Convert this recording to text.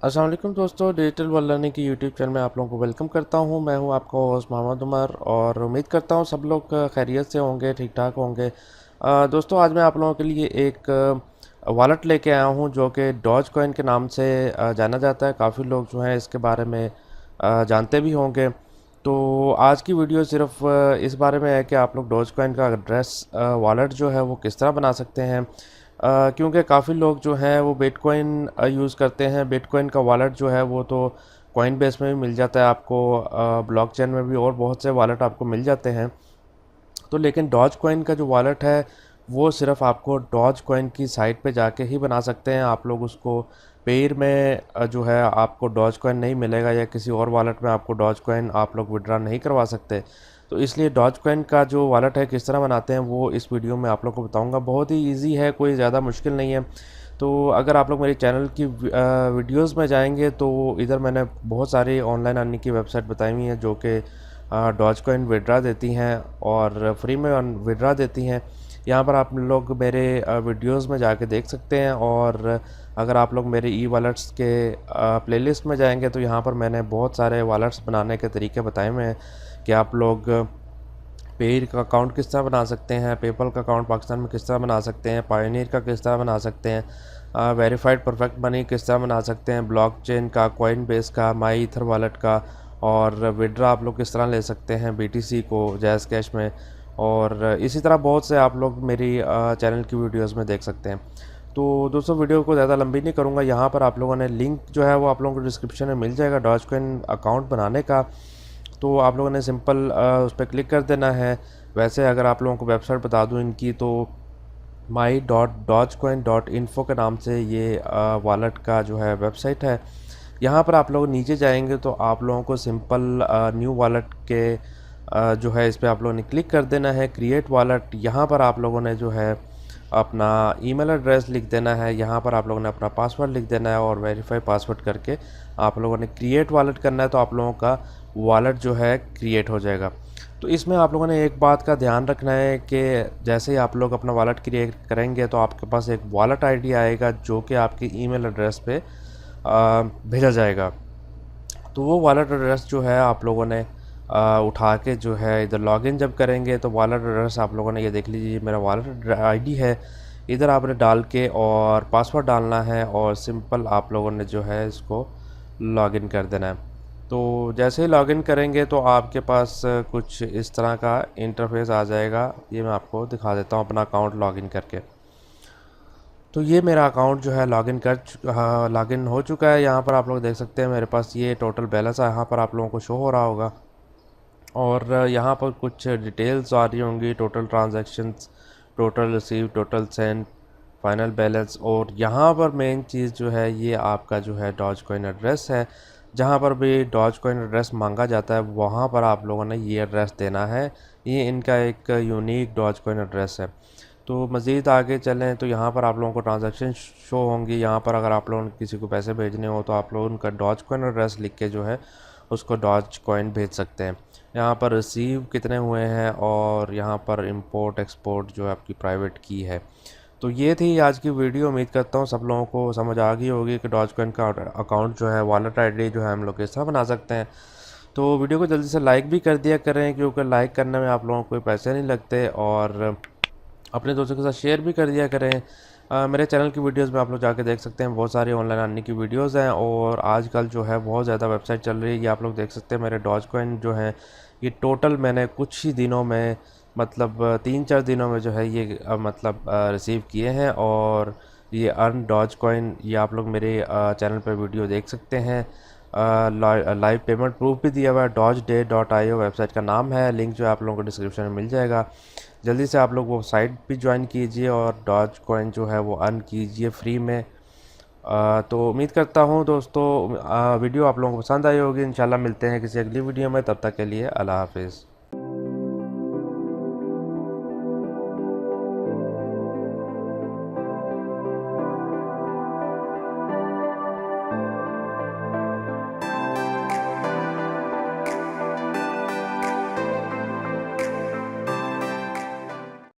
अस्सलाम वालेकुम दोस्तों, डिजिटल वर्ल्ड लर्निंग की यूट्यूब चैनल में आप लोगों को वेलकम करता हूं। मैं हूं आपका होस्ट मोहम्मद उमर और उम्मीद करता हूं सब लोग खैरियत से होंगे, ठीक ठाक होंगे। दोस्तों, आज मैं आप लोगों के लिए एक वॉलेट लेके आया हूं जो कि डॉज कॉइन के नाम से जाना जाता है। काफ़ी लोग जो हैं इसके बारे में जानते भी होंगे। तो आज की वीडियो सिर्फ इस बारे में है कि आप लोग डॉज कॉइन का एड्रेस वॉलेट जो है वो किस तरह बना सकते हैं। क्योंकि काफ़ी लोग जो हैं वो बिटकॉइन यूज़ करते हैं। बिटकॉइन का वॉलेट जो है वो तो कॉइन बेस में भी मिल जाता है आपको, ब्लॉकचेन में भी और बहुत से वॉलेट आपको मिल जाते हैं। तो लेकिन डॉज कॉइन का जो वॉलेट है वो सिर्फ आपको डॉज कॉइन की साइट पे जाके ही बना सकते हैं। आप लोग उसको पेयर में जो है आपको डॉज कॉइन नहीं मिलेगा, या किसी और वॉलेट में आपको डॉज कॉइन आप लोग विड्रा नहीं करवा सकते। तो इसलिए डॉज कॉइन का जो वॉलेट है किस तरह बनाते हैं वो इस वीडियो में आप लोग को बताऊंगा। बहुत ही इजी है, कोई ज़्यादा मुश्किल नहीं है। तो अगर आप लोग मेरे चैनल की वीडियोस में जाएंगे तो इधर मैंने बहुत सारी ऑनलाइन अर्निंग की वेबसाइट बताई हुई हैं जो कि डॉज कॉइन विड्रा देती हैं और फ्री में विड्रा देती हैं। यहाँ पर आप लोग मेरे वीडियोस में जाके देख सकते हैं। और अगर आप लोग मेरे ई वॉलेट्स के प्लेलिस्ट में जाएंगे तो यहाँ पर मैंने बहुत सारे वॉलेट्स बनाने के तरीके बताए हुए हैं कि आप लोग पेयर का अकाउंट किस तरह बना सकते हैं, पेपल का अकाउंट पाकिस्तान में किस तरह बना सकते हैं, पायोनियर का किस तरह बना सकते हैं, वेरीफाइड परफेक्ट मनी किस तरह बना सकते हैं, ब्लॉकचेन का, कॉइन बेस का, माई ईथर वॉलेट का, और विड्रा आप लोग किस तरह ले सकते हैं बीटीसी को जैज़ कैश में। और इसी तरह बहुत से आप लोग मेरी चैनल की वीडियोस में देख सकते हैं। तो दोस्तों, वीडियो को ज़्यादा लंबी नहीं करूँगा। यहाँ पर आप लोगों ने लिंक जो है वो आप लोगों को डिस्क्रिप्शन में मिल जाएगा डॉज कॉइन अकाउंट बनाने का। तो आप लोगों ने सिंपल उस पर क्लिक कर देना है। वैसे अगर आप लोगों को वेबसाइट बता दूं इनकी, तो my.dogecoin.info के नाम से ये वॉलेट का जो है वेबसाइट है। यहाँ पर आप लोग नीचे जाएंगे तो आप लोगों को सिंपल न्यू वॉलेट के जो है इस पर आप लोगों ने क्लिक कर देना है, क्रिएट वॉलेट। यहाँ पर आप लोगों ने जो है अपना ईमेल एड्रेस लिख देना है, यहाँ पर आप लोगों ने अपना पासवर्ड लिख देना है और वेरीफाई पासवर्ड करके आप लोगों ने क्रिएट वॉलेट करना है। तो आप लोगों का वॉलेट जो है क्रिएट हो जाएगा। तो इसमें आप लोगों ने एक बात का ध्यान रखना है कि जैसे ही आप लोग अपना वॉलेट क्रिएट करेंगे तो आपके पास एक वॉलेट आईडी आएगा जो कि आपके ईमेल एड्रेस पे भेजा जाएगा। तो वो वॉलेट एड्रेस जो है आप लोगों ने उठा के जो है इधर लॉगिन जब करेंगे तो वॉलेट एड्रेस आप लोगों ने, ये देख लीजिए मेरा वॉलेट आईडी है, इधर आपने डाल के और पासवर्ड डालना है और सिंपल आप लोगों ने जो है इसको लॉगिन कर देना है। तो जैसे ही लॉगिन करेंगे तो आपके पास कुछ इस तरह का इंटरफेस आ जाएगा। ये मैं आपको दिखा देता हूँ अपना अकाउंट लॉगिन करके। तो ये मेरा अकाउंट जो है लॉगिन हो चुका है। यहाँ पर आप लोग देख सकते हैं मेरे पास ये टोटल बैलेंस है, यहाँ पर आप लोगों को शो हो रहा होगा। और यहाँ पर कुछ डिटेल्स आ रही होंगी, total transactions, total receive, total send, final balance. और यहाँ पर मेन चीज़ जो है ये आपका जो है डॉज कॉइन एड्रेस है। जहाँ पर भी डॉज कॉइन एड्रेस मांगा जाता है वहाँ पर आप लोगों ने ये एड्रेस देना है। ये इनका एक यूनिक डॉज कॉइन एड्रेस है। तो मज़ीद आगे चलें तो यहाँ पर आप लोगों को ट्रांजैक्शन शो होंगी। यहाँ पर अगर आप लोगों ने किसी को पैसे भेजने हो तो आप लोग उनका डॉज कॉइन एड्रेस लिख के जो है उसको डॉज कॉइन भेज सकते हैं। यहाँ पर रिसीव कितने हुए हैं और यहाँ पर इंपोर्ट एक्सपोर्ट जो है आपकी प्राइवेट की है। तो ये थी आज की वीडियो। उम्मीद करता हूँ सब लोगों को समझ आ गई होगी कि डॉज कॉइन का अकाउंट जो है, वॉलेट आईडी जो है हम लोग किस तरह बना सकते हैं। तो वीडियो को जल्दी से लाइक भी कर दिया करें क्योंकि लाइक करने में आप लोगों को कोई पैसे नहीं लगते। और अपने दोस्तों के साथ शेयर भी कर दिया करें। मेरे चैनल की वीडियोस में आप लोग जाके देख सकते हैं, बहुत सारी ऑनलाइन अर्निंग की वीडियोस हैं। और आजकल जो है बहुत ज़्यादा वेबसाइट चल रही है। ये आप लोग देख सकते हैं मेरे डॉज कॉइन जो हैं ये टोटल मैंने कुछ ही दिनों में, मतलब 3-4 दिनों में जो है ये रिसीव किए हैं। और ये अर्न डॉज कॉइन ये आप लोग मेरे चैनल पर वीडियो देख सकते हैं। लाइव पेमेंट प्रूफ भी दिया हुआ है, dodgeday.io वेबसाइट का नाम है। लिंक जो है आप लोगों को डिस्क्रिप्शन में मिल जाएगा। जल्दी से आप लोग वो साइट भी ज्वाइन कीजिए और डॉज कॉइन जो है वो अर्न कीजिए फ्री में। तो उम्मीद करता हूँ दोस्तों वीडियो आप लोगों को पसंद आई होगी। इंशाल्लाह मिलते हैं किसी अगली वीडियो में, तब तक के लिए अल्लाह हाफिज़।